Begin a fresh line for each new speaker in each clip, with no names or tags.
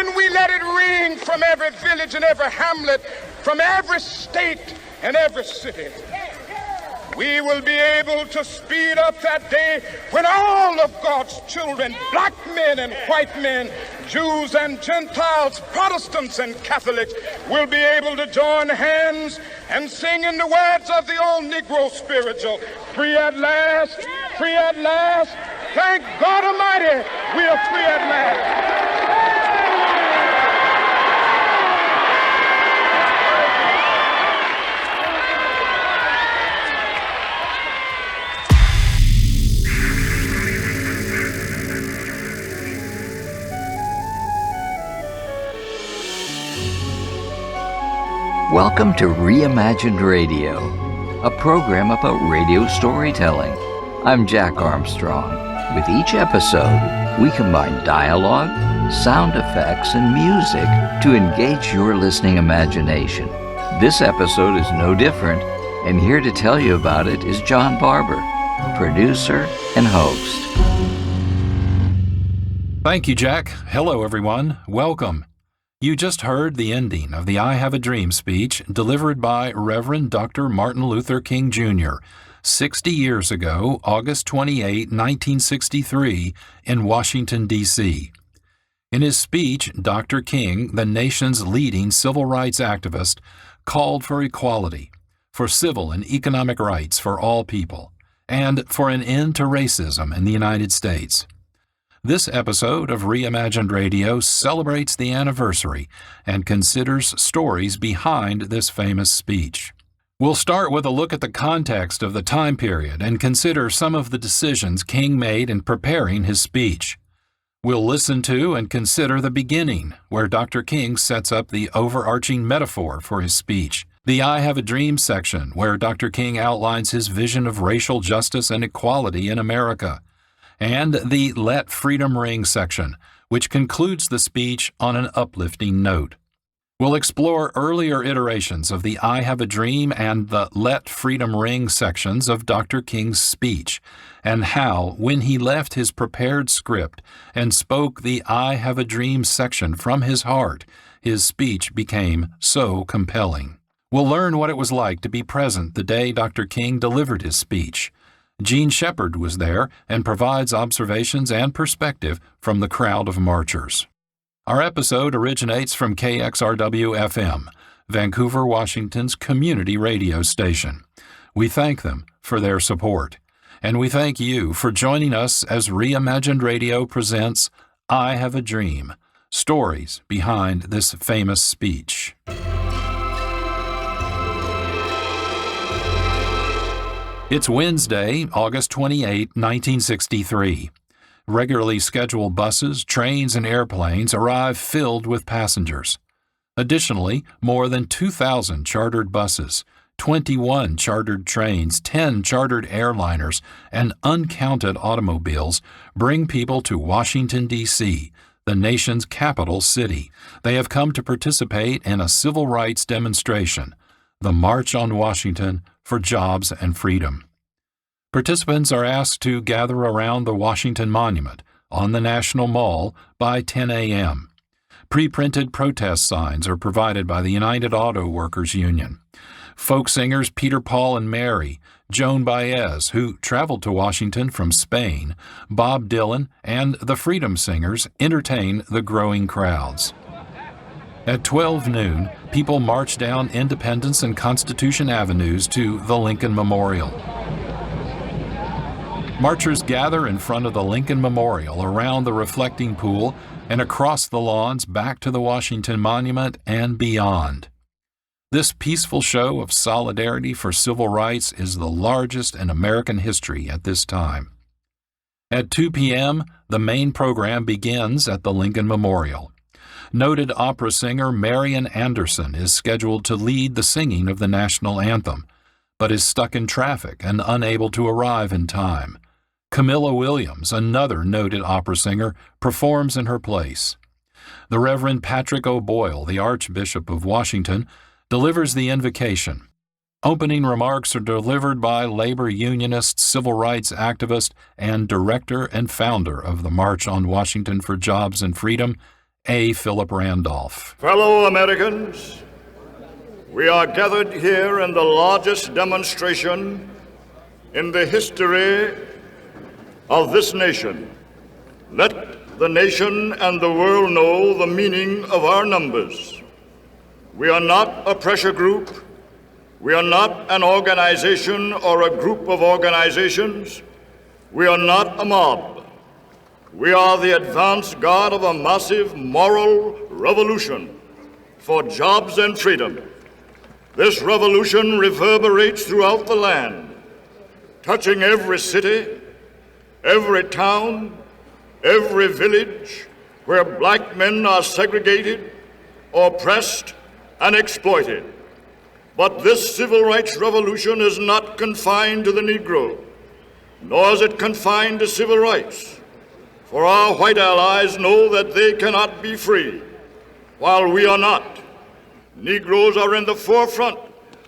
when we let it ring from every village and every hamlet, from every state and every city, we will be able to speed up that day when all of God's children, black men and white men, Jews and Gentiles, Protestants and Catholics, will be able to join hands and sing in the words of the old Negro spiritual, free at last, free at last. Thank God Almighty, we are free at last.
Welcome to Reimagined Radio, a program about radio storytelling. I'm Jack Armstrong. With each episode, we combine dialogue, sound effects, and music to engage your listening imagination. This episode is no different, and here to tell you about it is John Barber, producer and host.
Thank you, Jack. Hello, everyone. Welcome. You just heard the ending of the I Have a Dream speech delivered by Reverend Dr. Martin Luther King Jr. 60 years ago, August 28, 1963, in Washington, D.C. In his speech, Dr. King, the nation's leading civil rights activist, called for equality, for civil and economic rights for all people, and for an end to racism in the United States. This episode of Reimagined Radio celebrates the anniversary and considers stories behind this famous speech. We'll start with a look at the context of the time period and consider some of the decisions King made in preparing his speech. We'll listen to and consider the beginning, where Dr. King sets up the overarching metaphor for his speech, the I Have a Dream section, where Dr. King outlines his vision of racial justice and equality in America, and the Let Freedom Ring section, which concludes the speech on an uplifting note. We'll explore earlier iterations of the I Have a Dream and the Let Freedom Ring sections of Dr. King's speech, and how, when he left his prepared script and spoke the I Have a Dream section from his heart, his speech became so compelling. We'll learn what it was like to be present the day Dr. King delivered his speech. Gene Shepard was there and provides observations and perspective from the crowd of marchers. Our episode originates from KXRW-FM, Vancouver, Washington's community radio station. We thank them for their support, and we thank you for joining us as Reimagined Radio presents I Have a Dream, stories behind this famous speech. It's Wednesday, August 28, 1963. Regularly scheduled buses, trains, and airplanes arrive filled with passengers. Additionally, more than 2,000 chartered buses, 21 chartered trains, 10 chartered airliners, and uncounted automobiles bring people to Washington, D.C., the nation's capital city. They have come to participate in a civil rights demonstration, the March on Washington for Jobs and Freedom. Participants are asked to gather around the Washington Monument on the National Mall by 10 a.m. Pre-printed protest signs are provided by the United Auto Workers Union. Folk singers Peter, Paul, and Mary, Joan Baez, who traveled to Washington from Spain, Bob Dylan, and the Freedom Singers entertain the growing crowds. At 12 noon, people march down Independence and Constitution Avenues to the Lincoln Memorial. Marchers gather in front of the Lincoln Memorial, around the reflecting pool, and across the lawns back to the Washington Monument and beyond. This peaceful show of solidarity for civil rights is the largest in American history at this time. At 2 p.m., the main program begins at the Lincoln Memorial. Noted opera singer Marian Anderson is scheduled to lead the singing of the national anthem, but is stuck in traffic and unable to arrive in time. Camilla Williams, another noted opera singer, performs in her place. The Reverend Patrick O'Boyle, the Archbishop of Washington, delivers the invocation. Opening remarks are delivered by labor unionist, civil rights activist, and director and founder of the March on Washington for Jobs and Freedom, A. Philip Randolph.
Fellow Americans, we are gathered here in the largest demonstration in the history of this nation. Let the nation and the world know the meaning of our numbers. We are not a pressure group. We are not an organization or a group of organizations. We are not a mob. We are the advance guard of a massive moral revolution for jobs and freedom. This revolution reverberates throughout the land, touching every city, every town, every village where black men are segregated, oppressed, and exploited. But this civil rights revolution is not confined to the Negro, nor is it confined to civil rights. For our white allies know that they cannot be free, while we are not. Negroes are in the forefront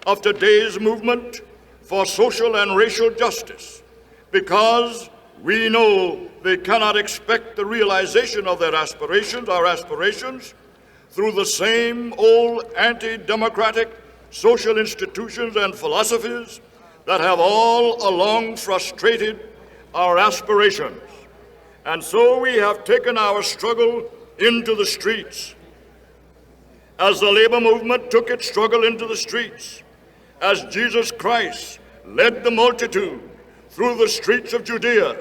of today's movement for social and racial justice, because we know they cannot expect the realization of their aspirations, our aspirations, through the same old anti-democratic social institutions and philosophies that have all along frustrated our aspirations. And so we have taken our struggle into the streets. As the labor movement took its struggle into the streets, as Jesus Christ led the multitude through the streets of Judea,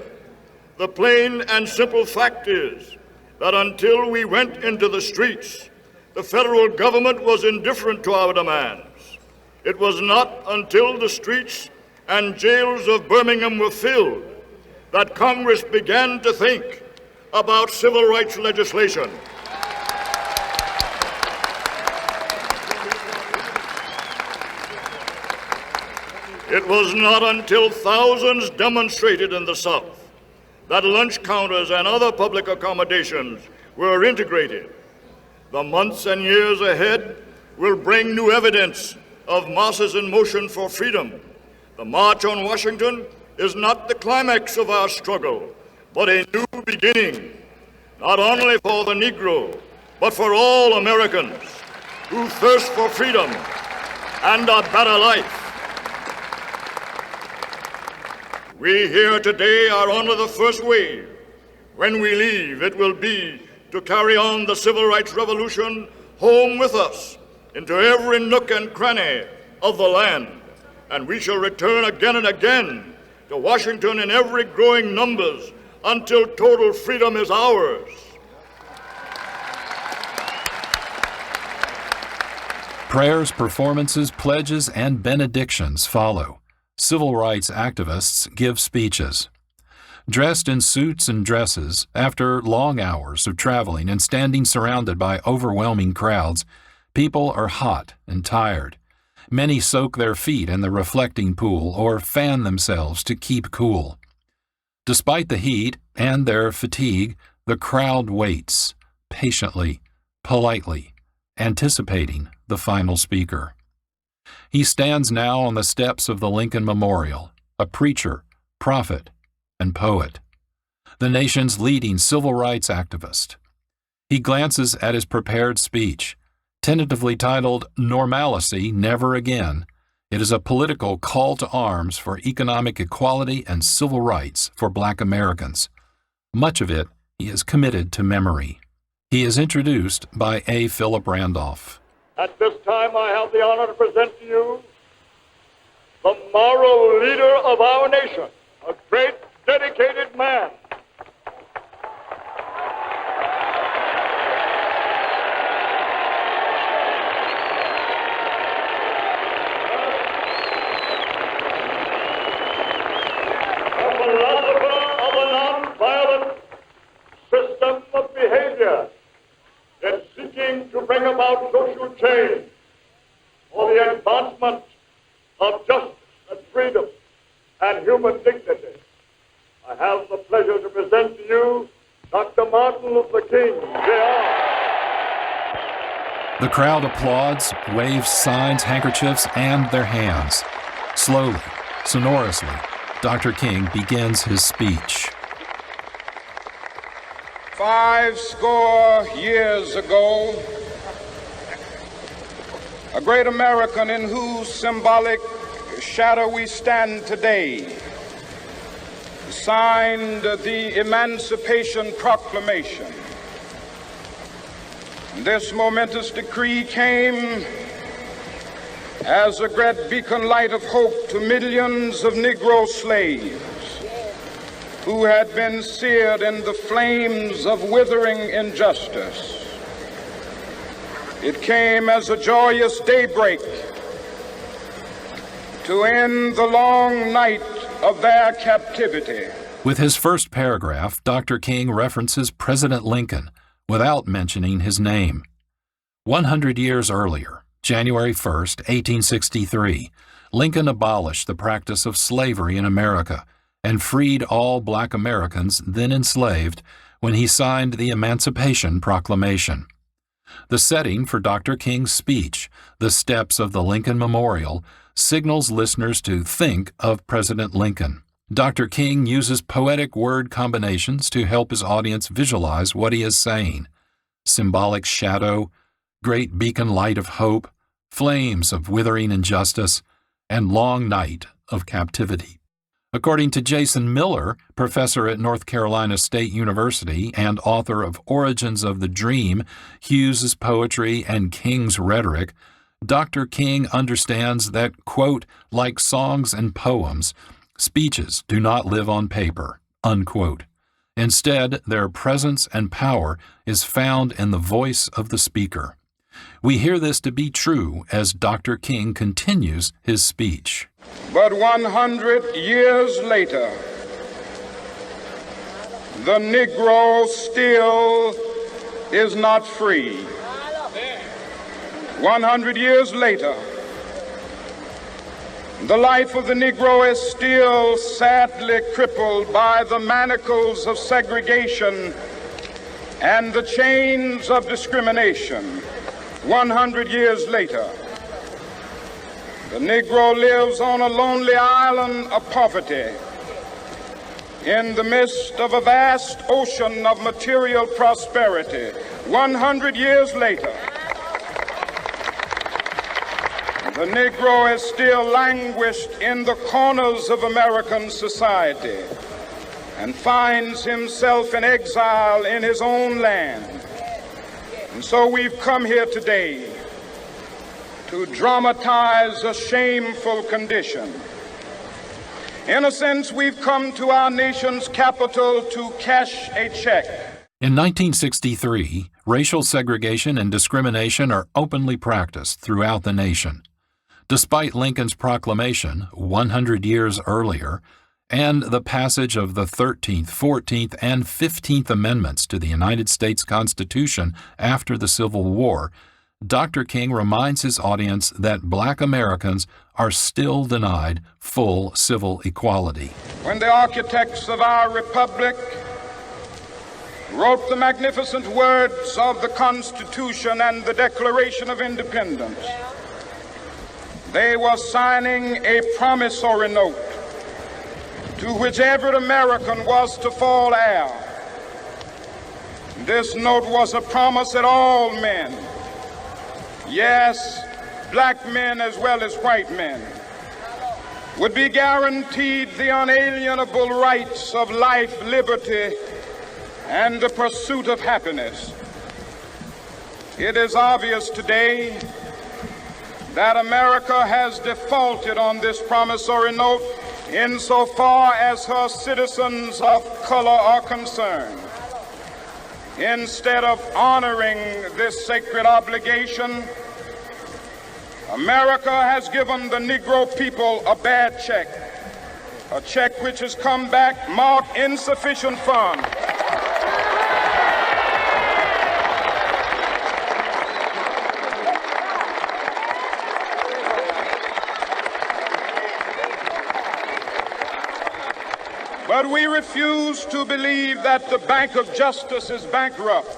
the plain and simple fact is that until we went into the streets, the federal government was indifferent to our demands. It was not until the streets and jails of Birmingham were filled that Congress began to think about civil rights legislation. It was not until thousands demonstrated in the South that lunch counters and other public accommodations were integrated. The months and years ahead will bring new evidence of masses in motion for freedom. The March on Washington is not the climax of our struggle, but a new beginning, not only for the Negro, but for all Americans who thirst for freedom and a better life. We here today are under the first wave. When we leave, it will be to carry on the civil rights revolution home with us into every nook and cranny of the land. And we shall return again and again to Washington in every growing numbers until total freedom is ours.
Prayers, performances, pledges, and benedictions follow. Civil rights activists give speeches. Dressed in suits and dresses, after long hours of traveling and standing surrounded by overwhelming crowds, people are hot and tired. Many soak their feet in the reflecting pool or fan themselves to keep cool. Despite the heat and their fatigue, the crowd waits, patiently, politely, anticipating the final speaker. He stands now on the steps of the Lincoln Memorial, a preacher, prophet, and poet, the nation's leading civil rights activist. He glances at his prepared speech, tentatively titled Normalcy, Never Again. It is a political call to arms for economic equality and civil rights for Black Americans. Much of it he is committed to memory. He is introduced by A. Philip Randolph.
At this time, I have the honor to present to you the moral leader of our nation, a great, dedicated man. A philosopher of a nonviolent system of behavior that's seeking to bring about social change for the advancement of justice and freedom and human dignity. I have the pleasure to present to you Dr. Martin Luther King, Jr.
The crowd applauds, waves signs, handkerchiefs, and their hands. Slowly, sonorously, Dr. King begins his speech.
For 50 years ago, a great American in whose symbolic shadow we stand today signed the Emancipation Proclamation. This momentous decree came as a great beacon light of hope to millions of Negro slaves who had been seared in the flames of withering injustice. It came as a joyous daybreak to end the long night of their captivity.
With his first paragraph, Dr. King references President Lincoln without mentioning his name. 100 years earlier, January 1st, 1863, Lincoln abolished the practice of slavery in America and freed all black Americans then enslaved when he signed the Emancipation Proclamation. The setting for Dr. King's speech, the steps of the Lincoln Memorial, signals listeners to think of President Lincoln. Dr. King uses poetic word combinations to help his audience visualize what he is saying. Symbolic shadow, great beacon light of hope, flames of withering injustice, and long night of captivity. According to Jason Miller, professor at North Carolina State University and author of Origins of the Dream, Hughes's Poetry and King's Rhetoric, Dr. King understands that, quote, like songs and poems, speeches do not live on paper, unquote. Instead, their presence and power is found in the voice of the speaker. We hear this to be true as Dr. King continues his speech.
But 100 years later, the Negro still is not free. 100 years later, the life of the Negro is still sadly crippled by the manacles of segregation and the chains of discrimination. 100 years later, the Negro lives on a lonely island of poverty in the midst of a vast ocean of material prosperity. 100 years later, the Negro is still languished in the corners of American society and finds himself in exile in his own land. And so we've come here today to dramatize a shameful condition. In a sense, we've come to our nation's capital to cash a check.
In 1963, racial segregation and discrimination are openly practiced throughout the nation. Despite Lincoln's proclamation 100 years earlier and the passage of the 13th, 14th, and 15th Amendments to the United States Constitution after the Civil War, Dr. King reminds his audience that black Americans are still denied full civil equality.
When the architects of our republic wrote the magnificent words of the Constitution and the Declaration of Independence, they were signing a promissory note to which every American was to fall heir. This note was a promise that all men, yes, black men as well as white men, would be guaranteed the unalienable rights of life, liberty, and the pursuit of happiness. It is obvious today that America has defaulted on this promissory note insofar as her citizens of color are concerned. Instead of honoring this sacred obligation, America has given the Negro people a bad check, a check which has come back marked insufficient funds. But we refuse to believe that the Bank of Justice is bankrupt.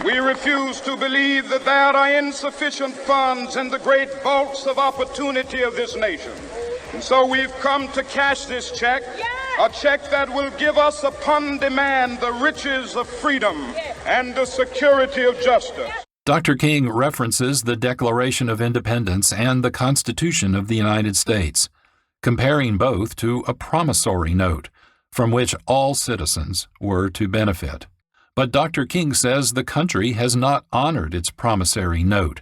We refuse to believe that there are insufficient funds in the great vaults of opportunity of this nation. And so we've come to cash this check A check that will give us upon demand the riches of freedom and the security of justice.
Dr. King references the Declaration of Independence and the Constitution of the United States, comparing both to a promissory note from which all citizens were to benefit. But Dr. King says the country has not honored its promissory note.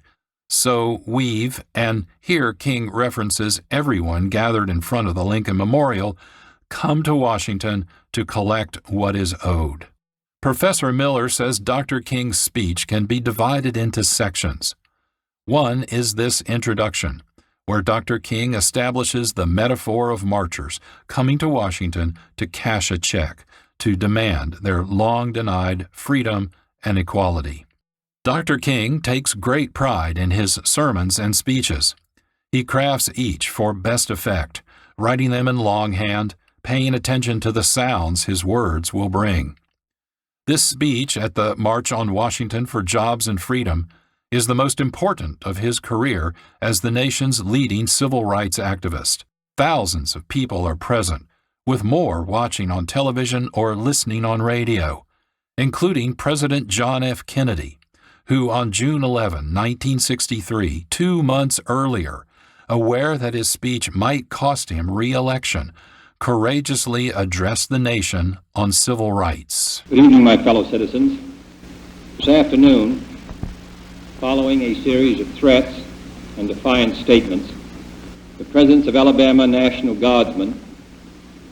So we've, and here King references everyone gathered in front of the Lincoln Memorial, come to Washington to collect what is owed. Professor Miller says Dr. King's speech can be divided into sections. One is this introduction, where Dr. King establishes the metaphor of marchers coming to Washington to cash a check, to demand their long-denied freedom and equality. Dr. King takes great pride in his sermons and speeches. He crafts each for best effect, writing them in longhand, paying attention to the sounds his words will bring. This speech at the March on Washington for Jobs and Freedom is the most important of his career as the nation's leading civil rights activist. Thousands of people are present, with more watching on television or listening on radio, including President John F. Kennedy, who on June 11, 1963, 2 months earlier, aware that his speech might cost him re-election, courageously addressed the nation on civil rights.
Good evening, my fellow citizens. This afternoon, following a series of threats and defiant statements, the presence of Alabama National Guardsmen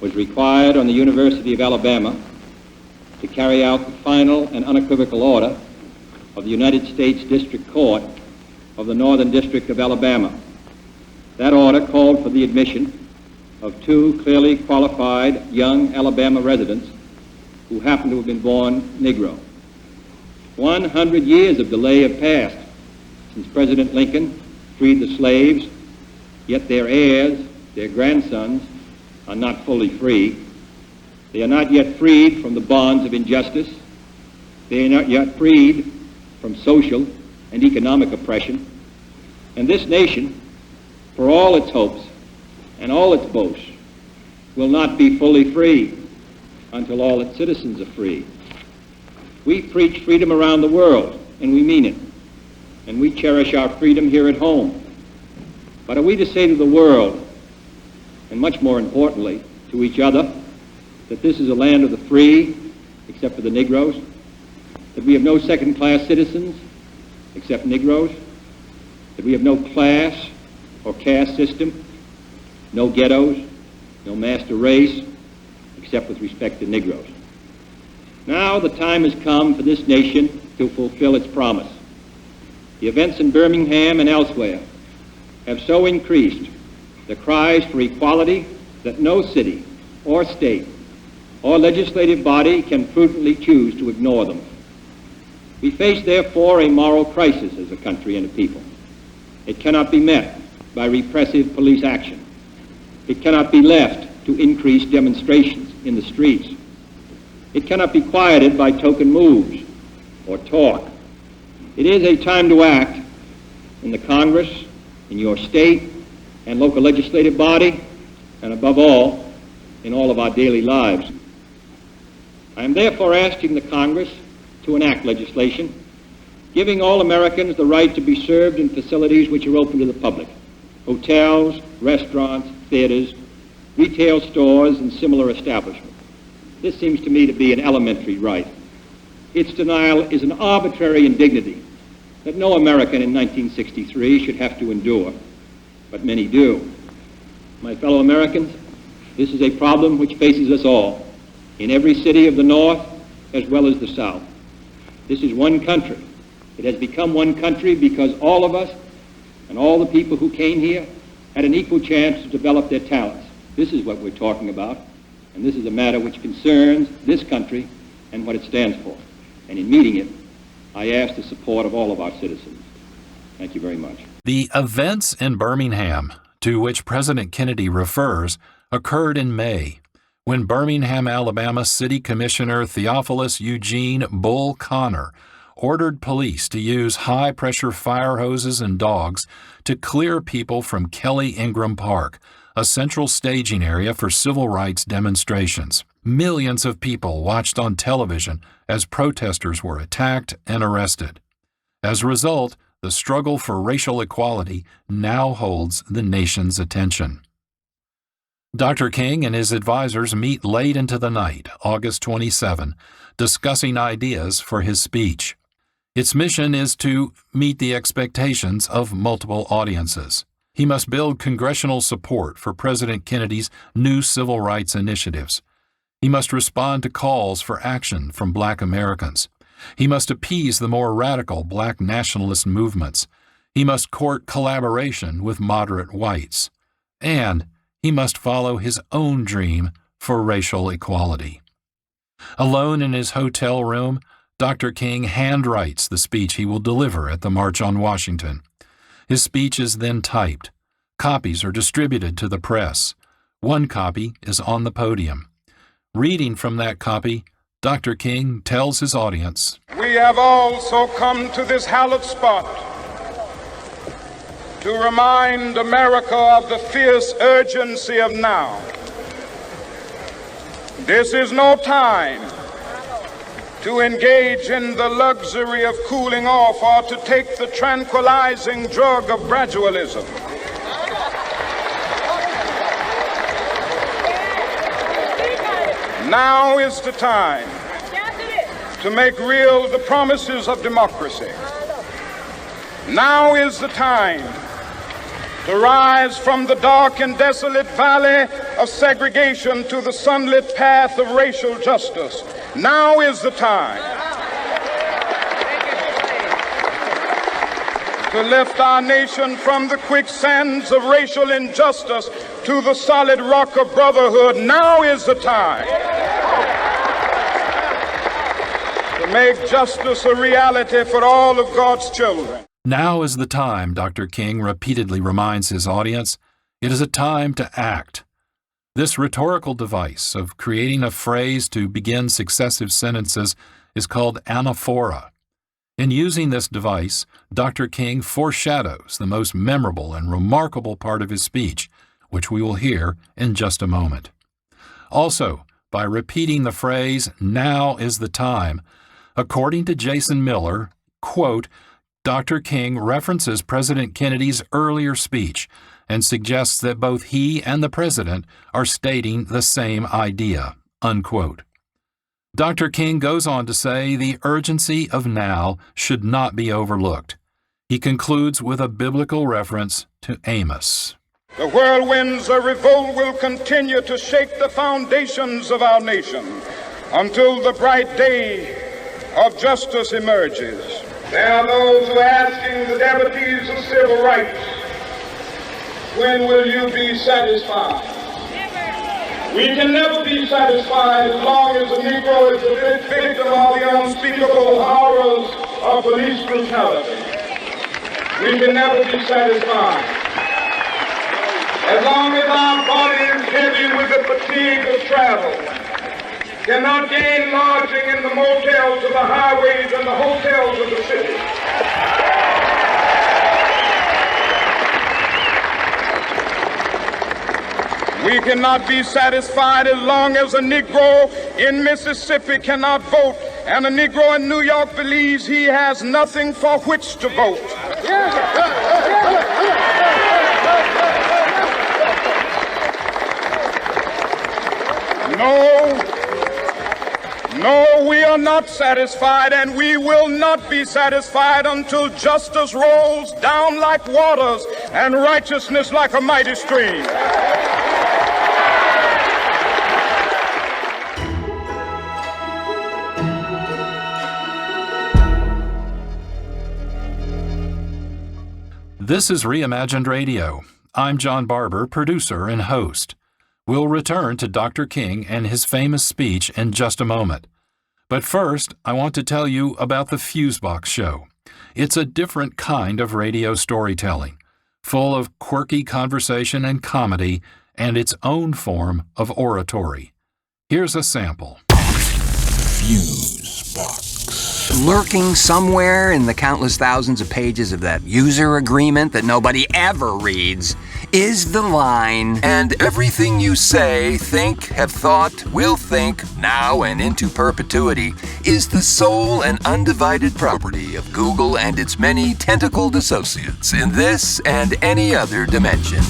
was required on the University of Alabama to carry out the final and unequivocal order of the United States District Court of the Northern District of Alabama. That order called for the admission of 2 clearly qualified young Alabama residents who happened to have been born Negro. 100 years of delay have passed since President Lincoln freed the slaves, yet their heirs, their grandsons, are not fully free. They are not yet freed from the bonds of injustice. They are not yet freed from social and economic oppression. And this nation, for all its hopes and all its boasts, will not be fully free until all its citizens are free. We preach freedom around the world, and we mean it. And we cherish our freedom here at home. But are we to say to the world, and much more importantly, to each other, that this is a land of the free, except for the Negroes? That we have no second-class citizens, except Negroes? That we have no class or caste system? No ghettos, no master race, except with respect to Negroes. Now the time has come for this nation to fulfill its promise. The events in Birmingham and elsewhere have so increased the cries for equality that no city or state or legislative body can prudently choose to ignore them. We face, therefore, a moral crisis as a country and a people. It cannot be met by repressive police action. It cannot be left to increase demonstrations in the streets. It cannot be quieted by token moves or talk. It is a time to act in the Congress, in your state and local legislative body, and above all, in all of our daily lives. I am therefore asking the Congress to enact legislation giving all Americans the right to be served in facilities which are open to the public: hotels, restaurants, theaters, retail stores, and similar establishments. This seems to me to be an elementary right. Its denial is an arbitrary indignity that no American in 1963 should have to endure, but many do. My fellow Americans, this is a problem which faces us all, in every city of the North as well as the South. This is one country. It has become one country because all of us and all the people who came here had an equal chance to develop their talents. This is what we're talking about, and this is a matter which concerns this country and what it stands for. And in meeting it, I ask the support of all of our citizens. Thank you very much.
The events in Birmingham, to which President Kennedy refers, occurred in May, when Birmingham, Alabama City Commissioner Theophilus Eugene Bull Connor ordered police to use high-pressure fire hoses and dogs to clear people from Kelly Ingram Park, a central staging area for civil rights demonstrations. Millions of people watched on television as protesters were attacked and arrested. As a result, the struggle for racial equality now holds the nation's attention. Dr. King and his advisors meet late into the night, August 27, discussing ideas for his speech. Its mission is to meet the expectations of multiple audiences. He must build congressional support for President Kennedy's new civil rights initiatives. He must respond to calls for action from Black Americans. He must appease the more radical Black nationalist movements. He must court collaboration with moderate whites. And he must follow his own dream for racial equality. Alone in his hotel room, Dr. King handwrites the speech he will deliver at the March on Washington. His speech is then typed. Copies are distributed to the press. One copy is on the podium. Reading from that copy, Dr. King tells his audience,
"We have also come to this hallowed spot to remind America of the fierce urgency of now. This is no time to engage in the luxury of cooling off or to take the tranquilizing drug of gradualism. Now is the time to make real the promises of democracy. Now is the time to rise from the dark and desolate valley of segregation to the sunlit path of racial justice. Now is the time to lift our nation from the quicksands of racial injustice to the solid rock of brotherhood. Now is the time to make justice a reality for all of God's children.
Now is the time, Dr. King repeatedly reminds his audience. It is a time to act. This rhetorical device of creating a phrase to begin successive sentences is called anaphora. In using this device, Dr. King foreshadows the most memorable and remarkable part of his speech, which we will hear in just a moment. Also, by repeating the phrase, "Now is the time," according to Jason Miller, quote, Dr. King references President Kennedy's earlier speech and suggests that both he and the president are stating the same idea, unquote. Dr. King goes on to say the urgency of now should not be overlooked. He concludes with a biblical reference to Amos.
The whirlwinds of revolt will continue to shake the foundations of our nation until the bright day of justice emerges. There are those who are asking the devotees of civil rights, when will you be satisfied? We can never be satisfied as long as the Negro is a victim of the unspeakable horrors of police brutality. We can never be satisfied as long as our body is heavy with the fatigue of travel, cannot gain lodging in the motels of the highways and the hotels of the city. We cannot be satisfied as long as a Negro in Mississippi cannot vote and a Negro in New York believes he has nothing for which to vote. No, we are not satisfied, and we will not be satisfied until justice rolls down like waters and righteousness like a mighty stream.
This is Reimagined Radio. I'm John Barber, producer and host. We'll return to Dr. King and his famous speech in just a moment. But first, I want to tell you about the Fusebox Show. It's a different kind of radio storytelling, full of quirky conversation and comedy, and its own form of oratory. Here's a sample.
Fusebox. Lurking somewhere in the countless thousands of pages of that user agreement that nobody ever reads is the line, "And everything you say, think, have thought, will think, now and into perpetuity, is the sole and undivided property of Google and its many tentacled associates in this and any other dimension."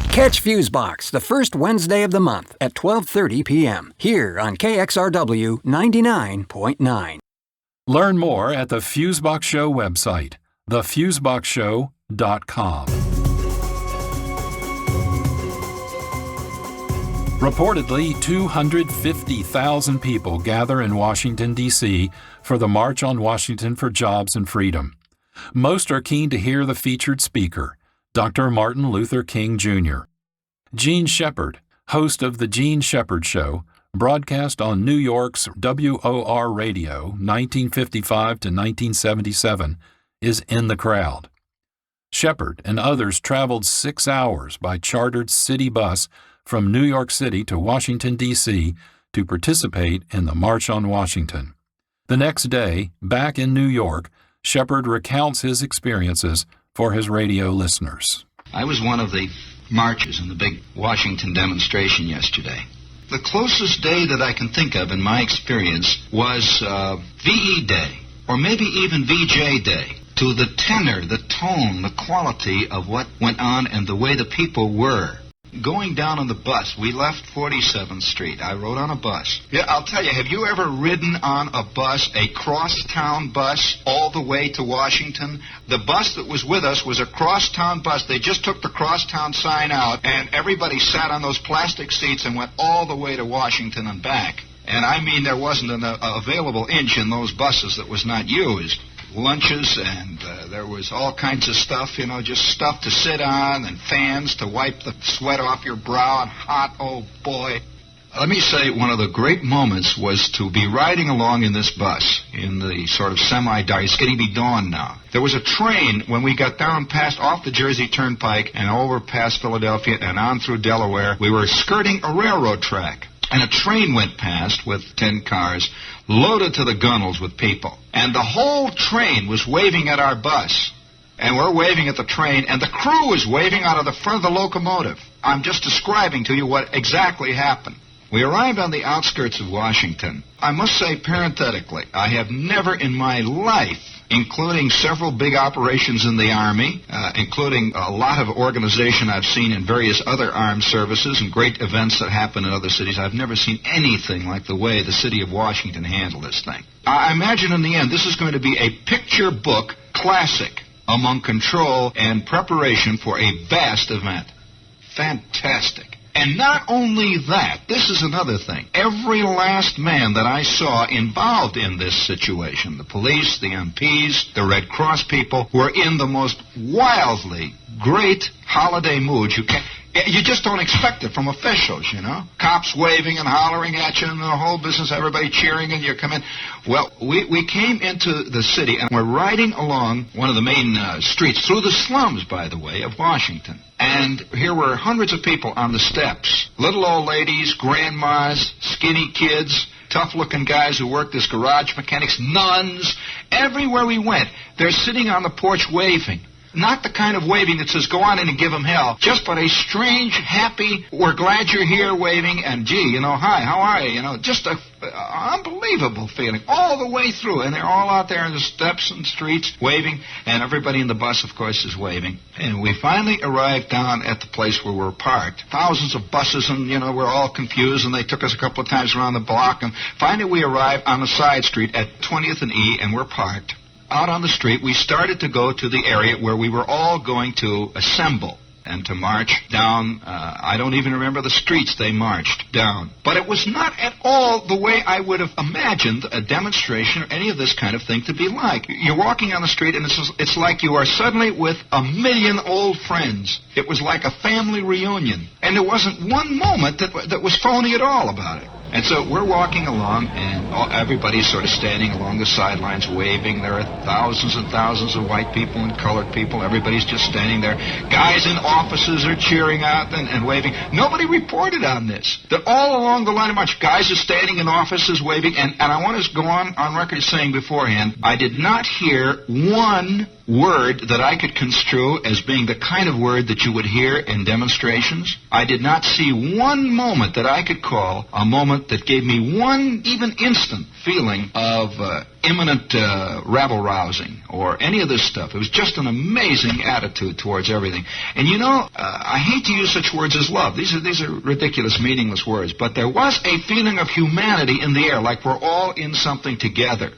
Catch Fusebox the first Wednesday of the month at 12:30 p.m. here on KXRW 99.9.
Learn more at the Fusebox Show website, thefuseboxshow.com. Reportedly, 250,000 people gather in Washington, D.C. for the March on Washington for Jobs and Freedom. Most are keen to hear the featured speaker, Dr. Martin Luther King Jr. Gene Shepard, host of The Gene Shepard Show, broadcast on New York's WOR Radio 1955 to 1977, is in the crowd. Shepard and others traveled 6 hours by chartered city bus from New York City to Washington, D.C. to participate in the March on Washington. The next day, back in New York, Shepard recounts his experiences for his radio listeners.
I was one of the marchers in the big Washington demonstration yesterday. The closest day that I can think of in my experience was VE Day, or maybe even VJ Day, to the tenor, the tone, the quality of what went on and the way the people were. Going down on the bus, we left 47th Street. I rode on a bus. Yeah, I'll tell you, have you ever ridden on a bus, a cross-town bus, all the way to Washington? The bus that was with us was a cross-town bus. They just took the cross-town sign out, and everybody sat on those plastic seats and went all the way to Washington and back. And I mean, there wasn't an available inch in those buses that was not used. Lunches, and there was all kinds of stuff, you know, just stuff to sit on and fans to wipe the sweat off your brow, and hot, oh boy. Let me say, one of the great moments was to be riding along in this bus in the sort of semi-dark. It's getting to be dawn now. There was a train when we got down past off the Jersey Turnpike and over past Philadelphia and on through Delaware. We were skirting a railroad track. And a train went past with 10 cars, loaded to the gunnels with people. And the whole train was waving at our bus. And we're waving at the train, and the crew was waving out of the front of the locomotive. I'm just describing to you what exactly happened. We arrived on the outskirts of Washington. I must say, parenthetically, I have never in my life, including several big operations in the Army, including a lot of organization I've seen in various other armed services and great events that happen in other cities. I've never seen anything like the way the city of Washington handled this thing. I imagine in the end this is going to be a picture book classic among control and preparation for a vast event. Fantastic. And not only that, this is another thing. Every last man that I saw involved in this situation, the police, the MPs, the Red Cross people, were in the most wildly great holiday mood. You just don't expect it from officials, you know. Cops waving and hollering at you and the whole business, everybody cheering and you come in. Well, we came into the city and we're riding along one of the main streets, through the slums, by the way, of Washington. And here were hundreds of people on the steps. Little old ladies, grandmas, skinny kids, tough-looking guys who worked as garage mechanics, nuns. Everywhere we went, they're sitting on the porch waving. Not the kind of waving that says, go on in and give them hell, just but a strange, happy, we're glad you're here waving, and gee, you know, hi, how are you? You know, just a unbelievable feeling all the way through. And they're all out there in the steps and streets waving, and everybody in the bus, of course, is waving. And we finally arrived down at the place where we're parked. Thousands of buses, and, you know, we're all confused, and they took us a couple of times around the block. And finally we arrived on a side street at 20th and E, and we're parked. Out on the street, we started to go to the area where we were all going to assemble and to march down. I don't even remember the streets they marched down. But it was not at all the way I would have imagined a demonstration or any of this kind of thing to be like. You're walking on the street, and it's like you are suddenly with a million old friends. It was like a family reunion. And there wasn't one moment that was phony at all about it. And so we're walking along, and everybody's sort of standing along the sidelines waving. There are thousands and thousands of white people and colored people. Everybody's just standing there. Guys in offices are cheering out and waving. Nobody reported on this. That all along the line of march, guys are standing in offices waving. And I want to go on record saying beforehand, I did not hear one word that I could construe as being the kind of word that you would hear in demonstrations. I did not see one moment that I could call a moment that gave me one even instant feeling of imminent rabble-rousing or any of this stuff. It was just an amazing attitude towards everything. And you know, I hate to use such words as love. These are ridiculous, meaningless words. But there was a feeling of humanity in the air, like we're all in something together.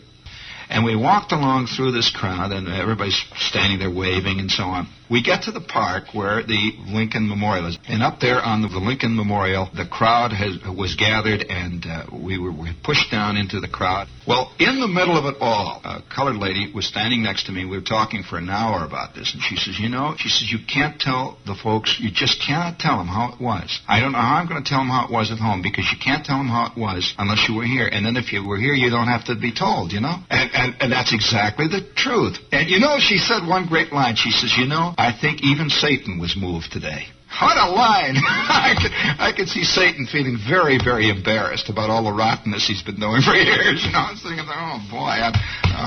And we walked along through this crowd, and everybody's standing there waving and so on. We get to the park where the Lincoln Memorial is. And up there on the Lincoln Memorial, the crowd was gathered, and we were pushed down into the crowd. Well, in the middle of it all, a colored lady was standing next to me. We were talking for an hour about this, and she says, you can't tell the folks, you just cannot tell them how it was. I don't know how I'm going to tell them how it was at home, because you can't tell them how it was unless you were here. And then if you were here, you don't have to be told, And that's exactly the truth. And she said one great line. She says, I think even Satan was moved today. What a line! I could see Satan feeling very, very embarrassed about all the rottenness he's been doing for years. I was thinking, oh boy, I'm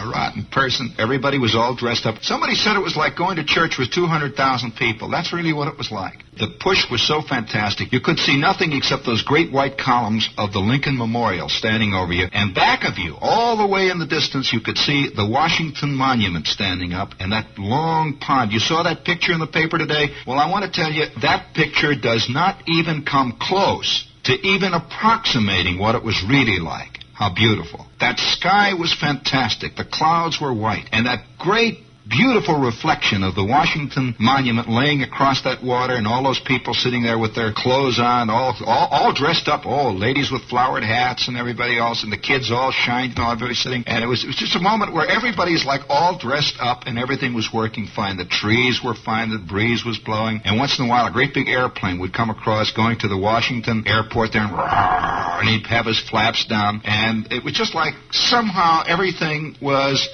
a rotten person. Everybody was all dressed up. Somebody said it was like going to church with 200,000 people. That's really what it was like. The push was so fantastic. You could see nothing except those great white columns of the Lincoln Memorial standing over you. And back of you, all the way in the distance, you could see the Washington Monument standing up and that long pond. You saw that picture in the paper today? Well, I want to tell you, that picture does not even come close to even approximating what it was really like. How beautiful. That sky was fantastic. The clouds were white. And that great, beautiful reflection of the Washington Monument laying across that water and all those people sitting there with their clothes on, all dressed up, ladies with flowered hats and everybody else, and the kids all shined, and everybody sitting. And it was just a moment where everybody's like all dressed up and everything was working fine. The trees were fine, the breeze was blowing, and once in a while a great big airplane would come across going to the Washington airport there, and he'd have his flaps down, and it was just like somehow everything was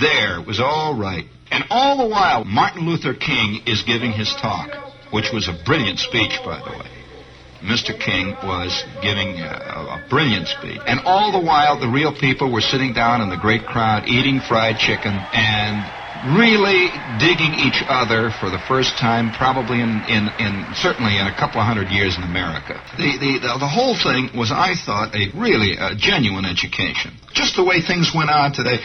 there. It was all right. And all the while, Martin Luther King is giving his talk, which was a brilliant speech, by the way. Mr. King was giving a brilliant speech. And all the while, the real people were sitting down in the great crowd, eating fried chicken, and really digging each other for the first time, probably certainly in a couple of hundred years in America. The whole thing was, I thought, a genuine education. Just the way things went on today,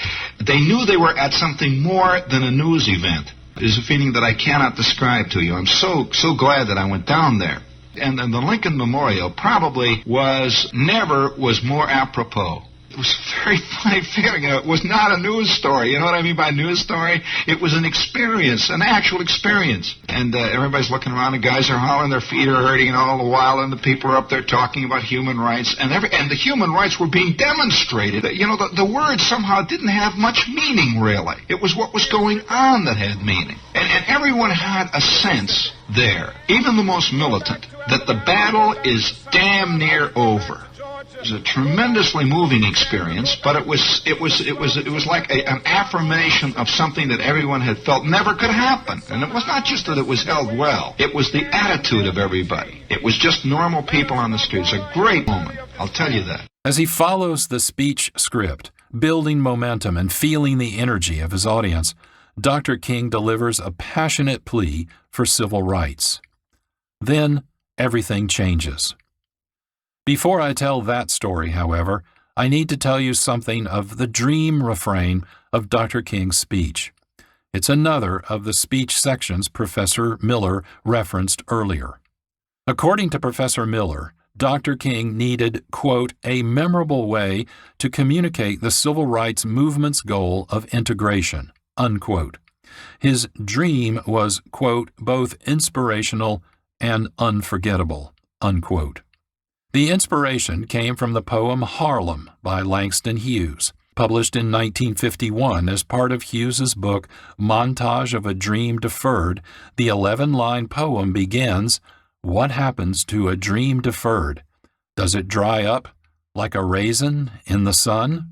they knew they were at something more than a news event. There's a feeling that I cannot describe to you. I'm so glad that I went down there. And the Lincoln Memorial probably never was more apropos. It was a very funny feeling. It was not a news story. You know what I mean by news story? It was an experience, an actual experience. And everybody's looking around, and guys are hollering, their feet are hurting, and all the while, and the people are up there talking about human rights. And the human rights were being demonstrated. The words somehow didn't have much meaning, really. It was what was going on that had meaning. And everyone had a sense there, even the most militant, that the battle is damn near over. It was a tremendously moving experience, but it was like an affirmation of something that everyone had felt never could happen. And it was not just that it was held well. It was the attitude of everybody. It was just normal people on the streets. A great moment, I'll tell you that.
As he follows the speech script, building momentum and feeling the energy of his audience, Dr. King delivers a passionate plea for civil rights. Then everything changes. Before I tell that story, however, I need to tell you something of the dream refrain of Dr. King's speech. It's another of the speech sections Professor Miller referenced earlier. According to Professor Miller, Dr. King needed, quote, a memorable way to communicate the civil rights movement's goal of integration, unquote. His dream was, quote, both inspirational and unforgettable, unquote. The inspiration came from the poem Harlem by Langston Hughes, published in 1951 as part of Hughes's book Montage of a Dream Deferred. The 11-line poem begins, "What happens to a dream deferred? Does it dry up? like a raisin in the sun?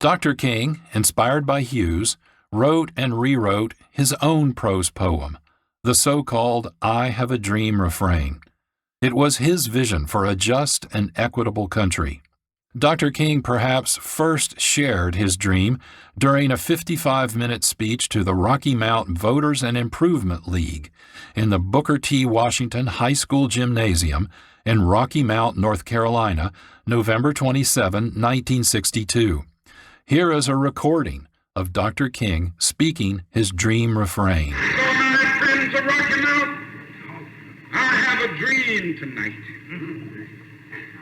Dr. King, inspired by Hughes, wrote and rewrote his own prose poem, the so-called I Have a Dream refrain. It was his vision for a just and equitable country. Dr. King perhaps first shared his dream during a 55-minute speech to the Rocky Mount Voters and Improvement League in the Booker T. Washington High School Gymnasium in Rocky Mount, North Carolina, November 27, 1962. Here is a recording of Dr. King speaking his dream refrain.
So, my friends of Rocky Mount, I have a dream tonight.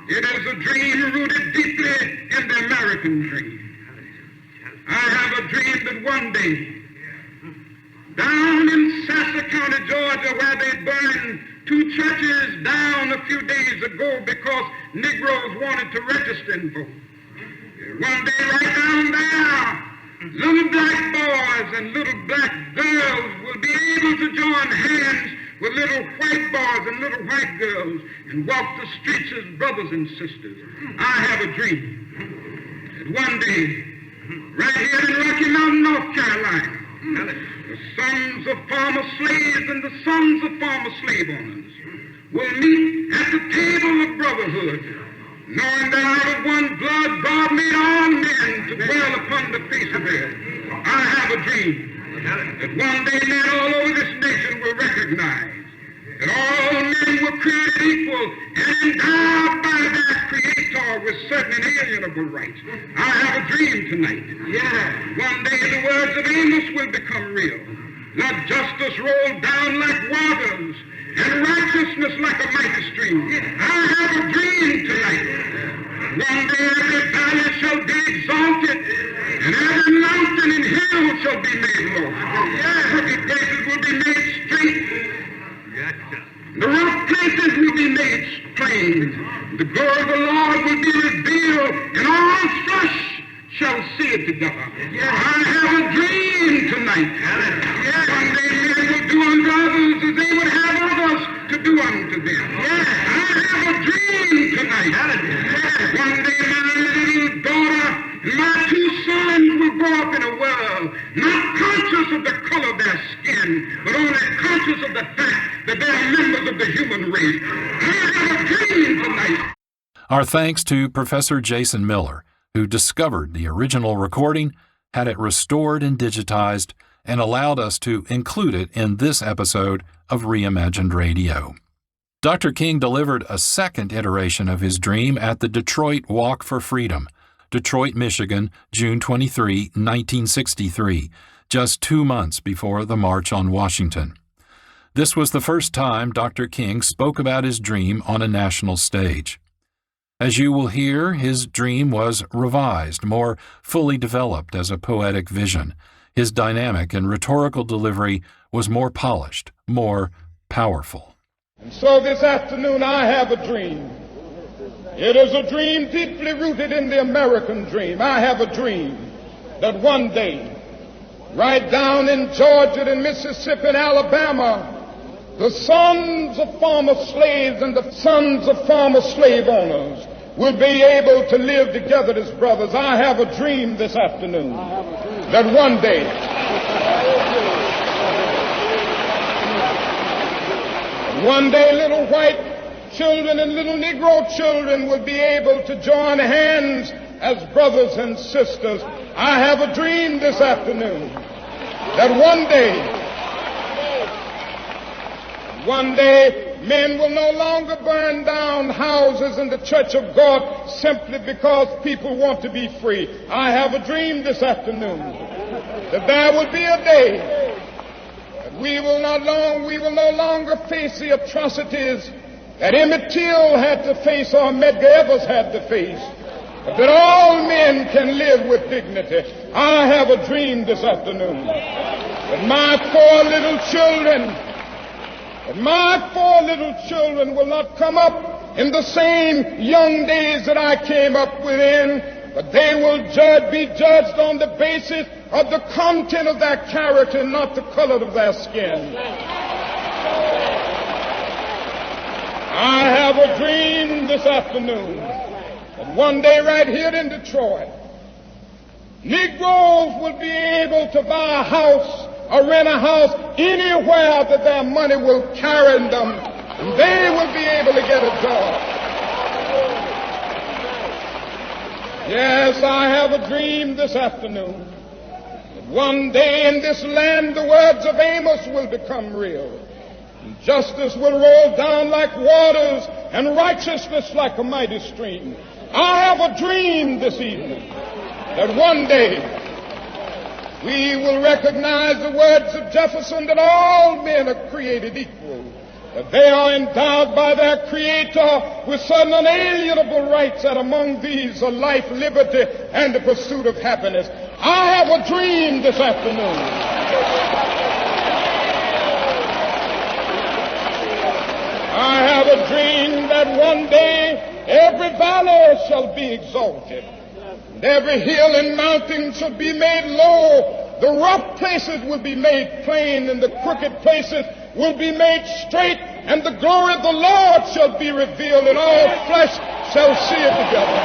It is a dream rooted deeply in the American dream. I have a dream that one day, down in Sasser County, Georgia, where they burned 2 churches down a few days ago because Negroes wanted to register and vote. One day right down there, little black boys and little black girls will be able to join hands with little white boys and little white girls and walk the streets as brothers and sisters. I have a dream that one day, right here in Rocky Mountain, North Carolina, the sons of former slaves and the sons of former slave owners will meet at the table of brotherhood, knowing that out of one blood God made all men to dwell upon the face of the earth. I have a dream that one day men all over this nation will recognize that all men were created equal and endowed by their Creator with certain inalienable rights. I have a dream tonight. One day the words of Amos will become real. Let justice roll down like waters and righteousness like a mighty stream. I have a dream tonight. One day every valley shall be exalted, and every mountain and hill shall be made low. Crooked places will be made straight. The rough places will be made plain. The glory of the Lord will be revealed, and all flesh shall see it together. I have a dream tonight. One day men will do unto others as they would have others to do unto them. I have a dream tonight. One day my little daughter and my 2 sons will grow up in a world not conscious of the color of their skin, but only conscious of the fact that they are members of the human race. I have a dream tonight.
Our thanks to Professor Jason Miller, who discovered the original recording, had it restored and digitized, and allowed us to include it in this episode of Reimagined Radio. Dr. King delivered a second iteration of his dream at the Detroit Walk for Freedom, Detroit, Michigan, June 23, 1963, just 2 months before the March on Washington. This was the first time Dr. King spoke about his dream on a national stage. As you will hear, his dream was revised, more fully developed as a poetic vision. His dynamic and rhetorical delivery was more polished, more powerful.
And so this afternoon I have a dream. It is a dream deeply rooted in the American dream. I have a dream that one day, right down in Georgia and Mississippi and Alabama, the sons of former slaves and the sons of former slave owners will be able to live together as brothers. I have a dream this afternoon that one day little white children and little Negro children will be able to join hands as brothers and sisters. I have a dream this afternoon that one day men will no longer burn down houses in the church of God simply because people want to be free. I have a dream this afternoon that there will be a day that we will no longer face the atrocities that Emmett Till had to face or Medgar Evers had to face, but that all men can live with dignity. I have a dream this afternoon that my four little children will not come up in the same young days that I came up within, but they will be judged on the basis of the content of their character, not the color of their skin. I have a dream this afternoon that that one day right here in Detroit, Negroes will be able to buy a house or rent a house anywhere that their money will carry them, and they will be able to get a job. Yes, I have a dream this afternoon that one day in this land the words of Amos will become real. And justice will roll down like waters and righteousness like a mighty stream. I have a dream this evening that one day we will recognize the words of Jefferson that all men are created equal, that they are endowed by their Creator with certain unalienable rights, that among these are life, liberty, and the pursuit of happiness. I have a dream this afternoon. I have a dream that one day every valley shall be exalted, and every hill and mountain shall be made low. The rough places will be made plain, and the crooked places will be made straight, and the glory of the Lord shall be revealed, and all flesh shall see it together.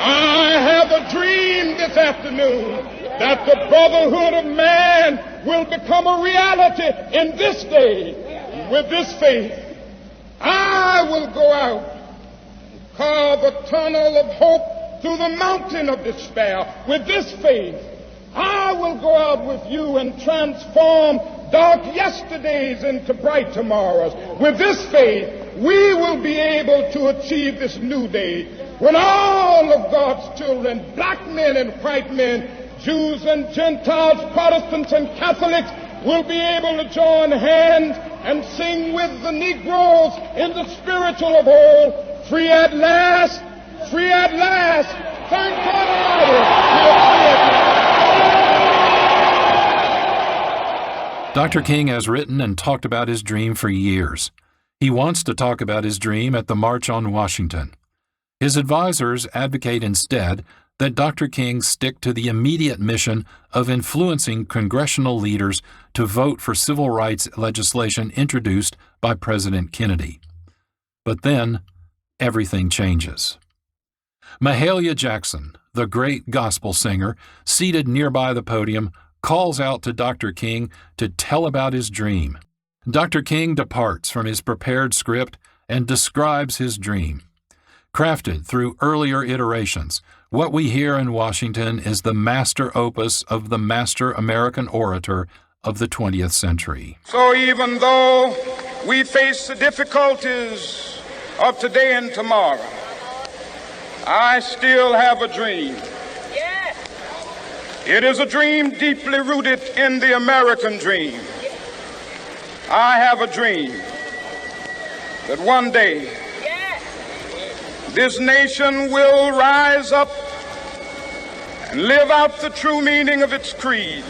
I have a dream this afternoon that the brotherhood of man will become a reality in this day. With this faith, I will go out and carve a tunnel of hope through the mountain of despair. With this faith, I will go out with you and transform dark yesterdays into bright tomorrows. With this faith, we will be able to achieve this new day when all of God's children, black men and white men, Jews and Gentiles, Protestants and Catholics, will be able to join hands and sing with the Negroes in the spiritual of all, free at last, free at last. Thank God Almighty, we are free at last.
Dr. King has written and talked about his dream for years. He wants to talk about his dream at the March on Washington. His advisors advocate instead that Dr. King stick to the immediate mission of influencing congressional leaders to vote for civil rights legislation introduced by President Kennedy. But then, everything changes. Mahalia Jackson, the great gospel singer, seated nearby the podium, calls out to Dr. King to tell about his dream. Dr. King departs from his prepared script and describes his dream. Crafted through earlier iterations, what we hear in Washington is the master opus of the master American orator of the 20th century.
So even though we face the difficulties of today and tomorrow, I still have a dream. It is a dream deeply rooted in the American dream. I have a dream that one day this nation will rise up and live out the true meaning of its creed.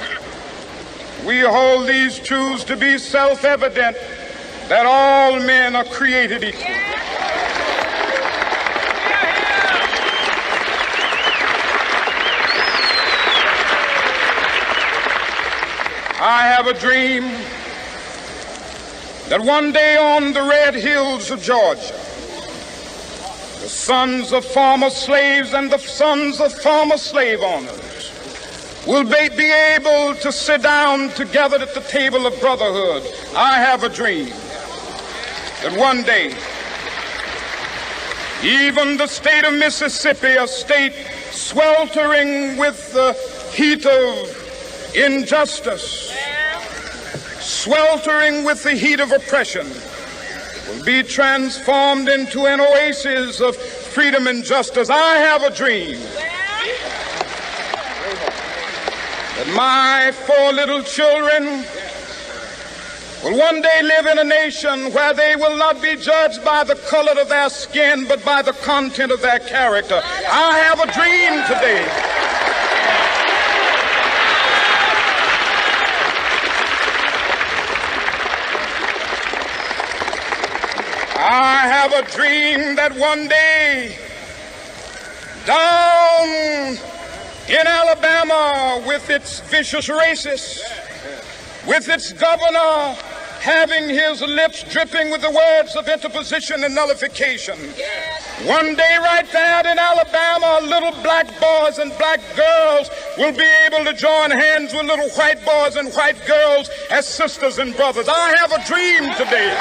We hold these truths to be self-evident, that all men are created equal. I have a dream that one day on the red hills of Georgia, the sons of former slaves and the sons of former slave owners will be able to sit down together at the table of brotherhood. I have a dream that one day, even the state of Mississippi, a state sweltering with the heat of injustice, sweltering with the heat of oppression, will be transformed into an oasis of freedom and justice. I have a dream that my 4 little children will one day live in a nation where they will not be judged by the color of their skin, but by the content of their character. I have a dream today I have a dream that one day, down in Alabama, with its vicious racists, with its governor having his lips dripping with the words of interposition and nullification. One day right there in Alabama, little black boys and black girls will be able to join hands with little white boys and white girls as sisters and brothers. I have a dream today.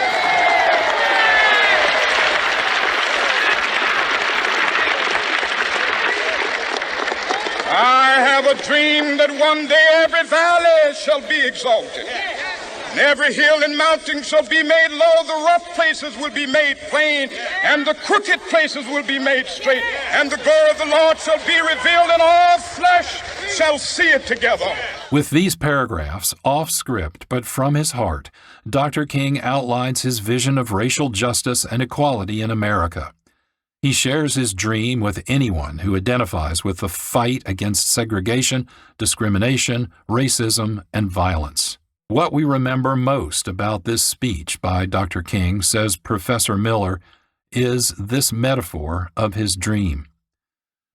I have a dream that one day every valley shall be exalted, and every hill and mountain shall be made low. The rough places will be made plain, and the crooked places will be made straight. And the glory of the Lord shall be revealed, and all flesh shall see it together.
With these paragraphs, off script but from his heart, Dr. King outlines his vision of racial justice and equality in America. He shares his dream with anyone who identifies with the fight against segregation, discrimination, racism, and violence. What we remember most about this speech by Dr. King, says Professor Miller, is this metaphor of his dream.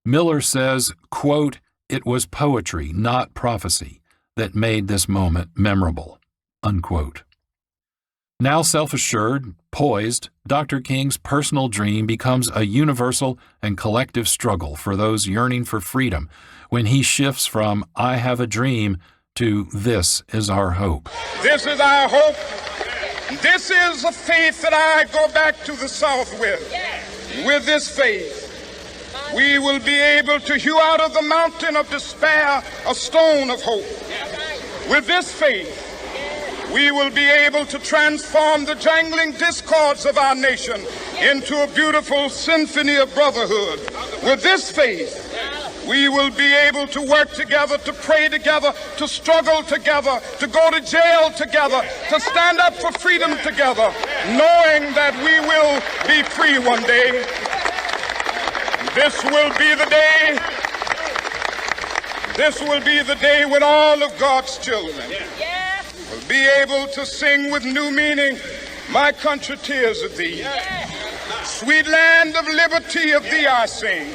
Miller says, quote, "It was poetry, not prophecy, that made this moment memorable," unquote. Now self-assured, poised, Dr. King's personal dream becomes a universal and collective struggle for those yearning for freedom when he shifts from "I have a dream" to "This is our hope."
This is our hope. This is a faith that I go back to the South with. With this faith, we will be able to hew out of the mountain of despair a stone of hope. With this faith, we will be able to transform the jangling discords of our nation into a beautiful symphony of brotherhood. With this faith, we will be able to work together, to pray together, to struggle together, to go to jail together, to stand up for freedom together, knowing that we will be free one day. This will be the day. This will be the day when all of God's children will be able to sing with new meaning, "My country, tears of thee. Sweet land of liberty, of thee I sing.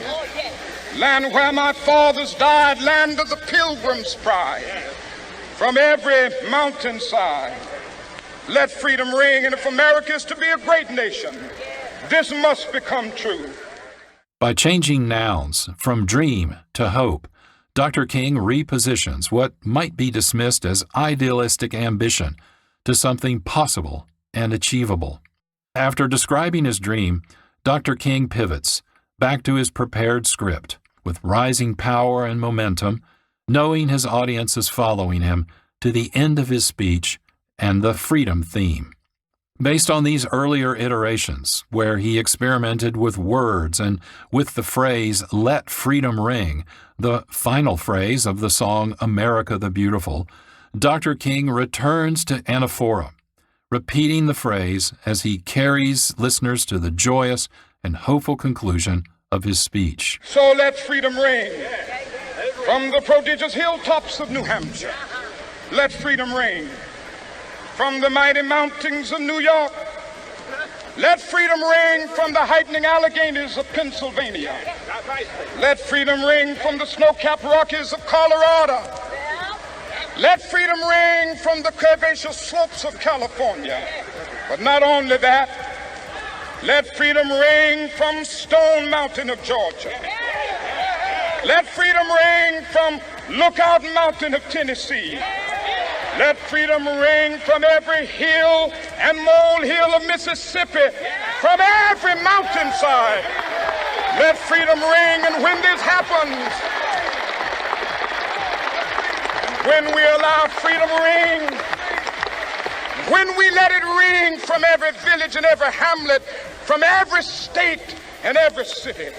Land where my fathers died, land of the pilgrim's pride. From every mountainside, let freedom ring. And if America is to be a great nation, this must become true."
By changing nouns from dream to hope, Dr. King repositions what might be dismissed as idealistic ambition to something possible and achievable. After describing his dream, Dr. King pivots back to his prepared script with rising power and momentum, knowing his audience is following him to the end of his speech and the freedom theme. Based on these earlier iterations, where he experimented with words and with the phrase, "Let freedom ring," the final phrase of the song America the Beautiful, Dr. King returns to anaphora, repeating the phrase as he carries listeners to the joyous and hopeful conclusion of his speech.
So let freedom ring from the prodigious hilltops of New Hampshire. Let freedom ring from the mighty mountains of New York. Let freedom ring from the heightening Alleghenies of Pennsylvania. Let freedom ring from the snow-capped Rockies of Colorado. Let freedom ring from the curvaceous slopes of California. But not only that, let freedom ring from Stone Mountain of Georgia. Let freedom ring from Lookout Mountain of Tennessee. Let freedom ring from every hill and molehill of Mississippi, from every mountainside. Let freedom ring, and when this happens, when we allow freedom ring, when we let it ring from every village and every hamlet, from every state and every city,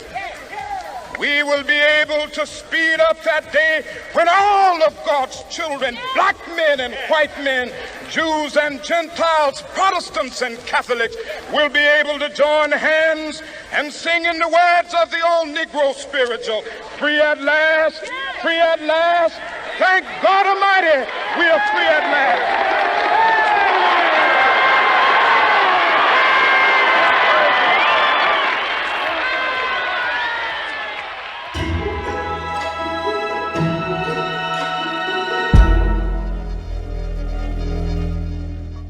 we will be able to speed up that day when all of God's children, black men and white men, Jews and Gentiles, Protestants and Catholics, will be able to join hands and sing in the words of the old Negro spiritual, "Free at last, free at last. Thank God Almighty, we are free at last."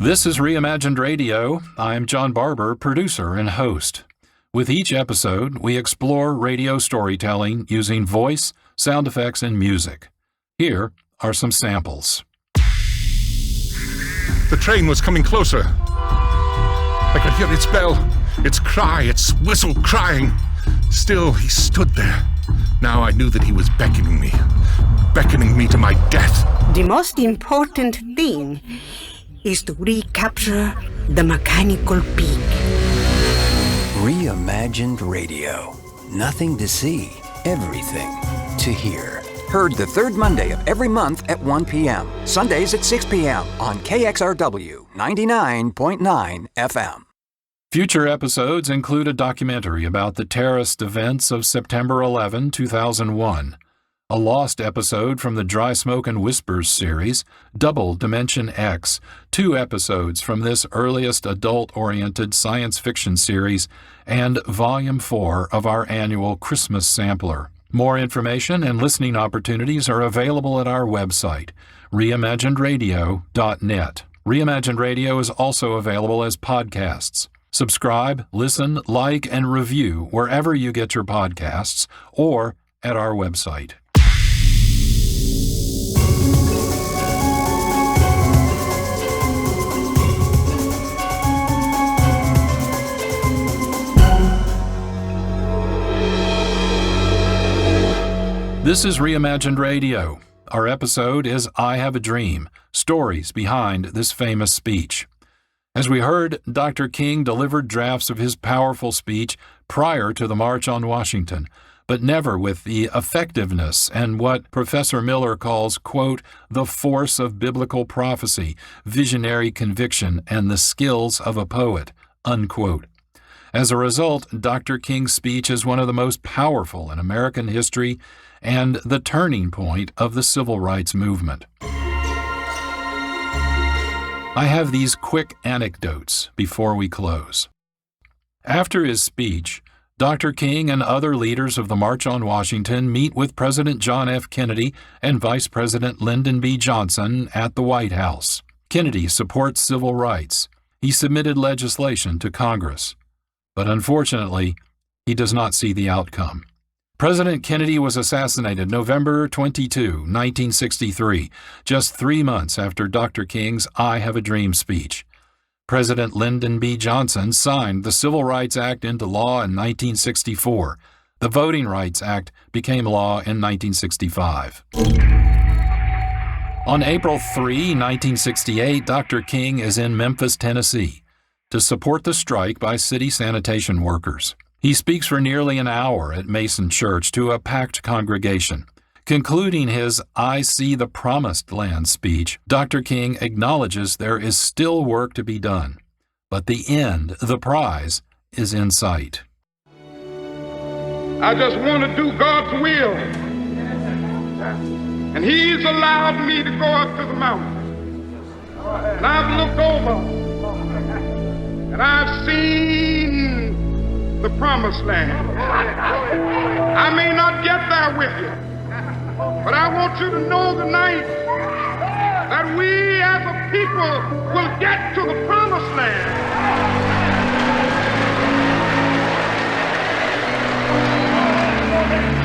This is Reimagined Radio. I'm John Barber, producer and host. With each episode, we explore radio storytelling using voice, sound effects, and music. Here are some samples.
The train was coming closer. I could hear its bell, its cry, its whistle crying. Still, he stood there. Now I knew that he was beckoning me to my death.
The most important thing is to recapture the mechanical peak.
Reimagined Radio. Nothing to see, everything to hear. Heard the third Monday of every month at 1 p.m. Sundays at 6 p.m. on KXRW 99.9 FM.
Future episodes include a documentary about the terrorist events of September 11, 2001, a lost episode from the Dry Smoke and Whispers series, Double Dimension X, 2 episodes from this earliest adult-oriented science fiction series, and Volume 4 of our annual Christmas Sampler. More information and listening opportunities are available at our website, reimaginedradio.net. Reimagined Radio is also available as podcasts. Subscribe, listen, like, and review wherever you get your podcasts or at our website. This is Reimagined Radio. Our episode is I Have a Dream, Stories Behind This Famous Speech. As we heard, Dr. King delivered drafts of his powerful speech prior to the March on Washington, but never with the effectiveness and what Professor Miller calls, quote, the force of biblical prophecy, visionary conviction, and the skills of a poet, unquote. As a result, Dr. King's speech is one of the most powerful in American history and the turning point of the civil rights movement. I have these quick anecdotes before we close. After his speech, Dr. King and other leaders of the March on Washington meet with President John F. Kennedy and Vice President Lyndon B. Johnson at the White House. Kennedy supports civil rights. He submitted legislation to Congress. But unfortunately, he does not see the outcome. President Kennedy was assassinated November 22, 1963, just 3 months after Dr. King's I Have a Dream speech. President Lyndon B. Johnson signed the Civil Rights Act into law in 1964. The Voting Rights Act became law in 1965. On April 3, 1968, Dr. King is in Memphis, Tennessee, to support the strike by city sanitation workers. He speaks for nearly an hour at Mason Church to a packed congregation. Concluding his I See the Promised Land speech, Dr. King acknowledges there is still work to be done, but the end, the prize, is in sight.
I just want to do God's will. And He's allowed me to go up to the mountain. And I've looked over and I've seen the promised land. I may not get there with you, but I want you to know tonight that we as a people will get to the promised land.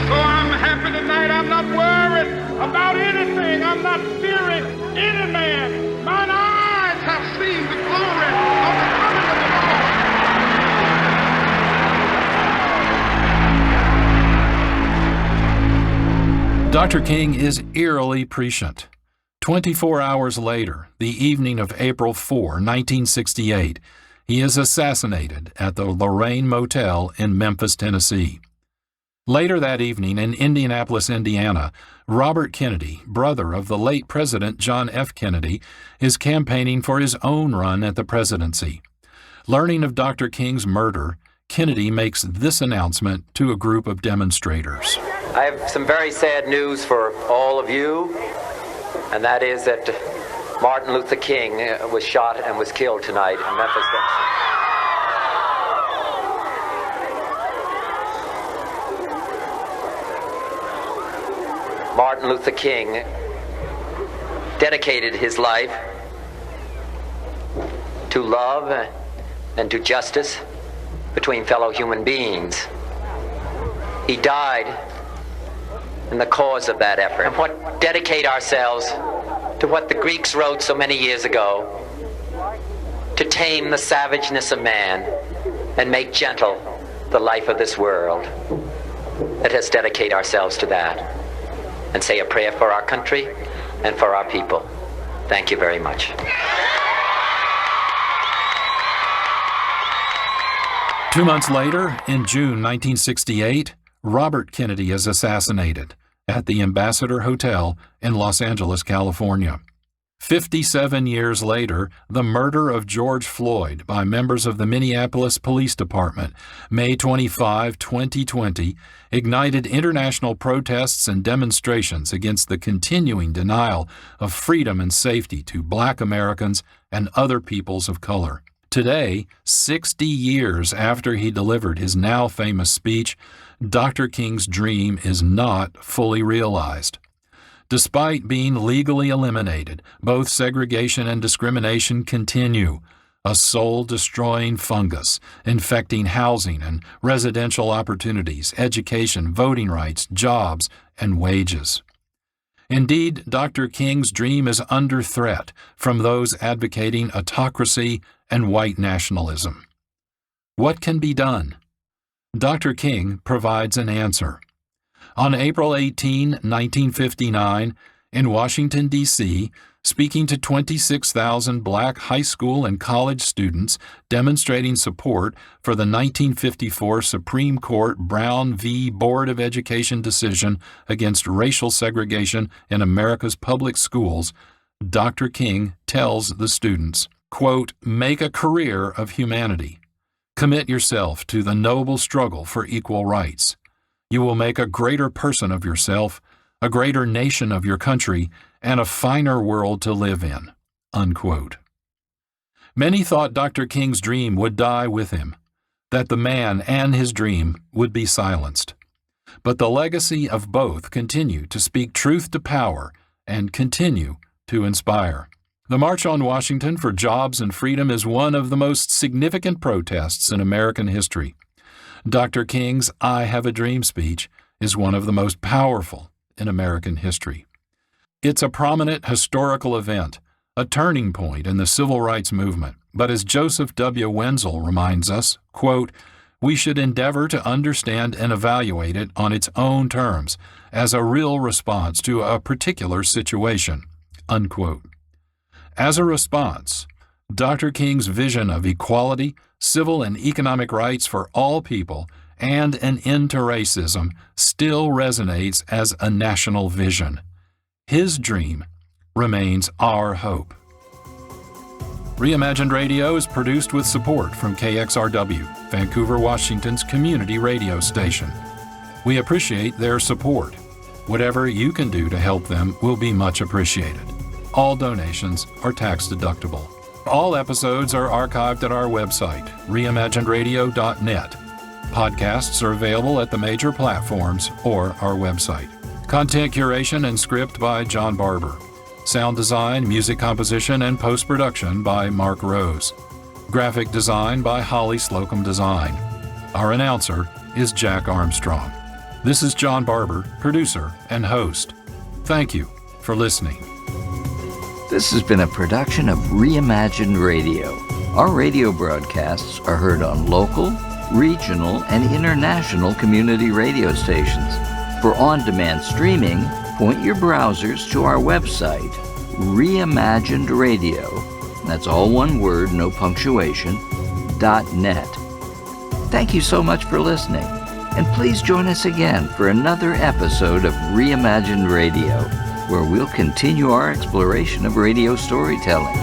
So I'm happy tonight. I'm not worried about anything. I'm not fearing any man. Mine eyes have seen the glory of the coming of the Lord.
Dr. King is eerily prescient. 24 hours later, the evening of April 4, 1968, he is assassinated at the Lorraine Motel in Memphis, Tennessee. Later that evening in Indianapolis, Indiana, Robert Kennedy, brother of the late President John F. Kennedy, is campaigning for his own run at the presidency. Learning of Dr. King's murder, Kennedy makes this announcement to a group of demonstrators.
I have some very sad news for all of you, and that is that Martin Luther King was shot and was killed tonight in Memphis, Tennessee. Martin Luther King dedicated his life to love and to justice between fellow human beings. He died in the cause of that effort. And what dedicate ourselves to what the Greeks wrote so many years ago, to tame the savageness of man and make gentle the life of this world. Let us dedicate ourselves to that and say a prayer for our country and for our people. Thank you very much.
2 months later, in June 1968, Robert Kennedy is assassinated at the Ambassador Hotel in Los Angeles, California. 57 years later, the murder of George Floyd by members of the Minneapolis Police Department, May 25, 2020, ignited international protests and demonstrations against the continuing denial of freedom and safety to Black Americans and other peoples of color. Today, 60 years after he delivered his now famous speech, Dr. King's dream is not fully realized. Despite being legally eliminated, both segregation and discrimination continue, a soul-destroying fungus infecting housing and residential opportunities, education, voting rights, jobs, and wages. Indeed, Dr. King's dream is under threat from those advocating autocracy and white nationalism. What can be done? Dr. King provides an answer. On April 18, 1959, in Washington, D.C., speaking to 26,000 Black high school and college students demonstrating support for the 1954 Supreme Court Brown v. Board of Education decision against racial segregation in America's public schools, Dr. King tells the students, quote, "Make a career of humanity. Commit yourself to the noble struggle for equal rights. You will make a greater person of yourself, a greater nation of your country, and a finer world to live in." Unquote. Many thought Dr. King's dream would die with him, that the man and his dream would be silenced. But the legacy of both continue to speak truth to power and continue to inspire. The March on Washington for Jobs and Freedom is one of the most significant protests in American history. Dr. King's I Have a Dream speech is one of the most powerful in American history. It's a prominent historical event, a turning point in the civil rights movement, but as Joseph W. Wenzel reminds us, quote, "We should endeavor to understand and evaluate it on its own terms as a real response to a particular situation." Unquote. As a response, Dr. King's vision of equality, civil and economic rights for all people, and an end to racism still resonates as a national vision. His dream remains our hope. Reimagined Radio is produced with support from KXRW, Vancouver, Washington's community radio station. We appreciate their support. Whatever you can do to help them will be much appreciated. All donations are tax deductible. All episodes are archived at our website, reimaginedradio.net. Podcasts are available at the major platforms or our website. Content curation and script by John Barber. Sound design, music composition, and post-production by Marc Rose. Graphic design by Holly Slocum Design. Our announcer is Jack Armstrong. This is John Barber, producer and host. Thank you for listening.
This has been a production of Reimagined Radio. Our radio broadcasts are heard on local, regional, and international community radio stations. For on-demand streaming, point your browsers to our website, Reimagined Radio. That's all one word, no punctuation, .net. Thank you so much for listening, and please join us again for another episode of Reimagined Radio, where we'll continue our exploration of radio storytelling.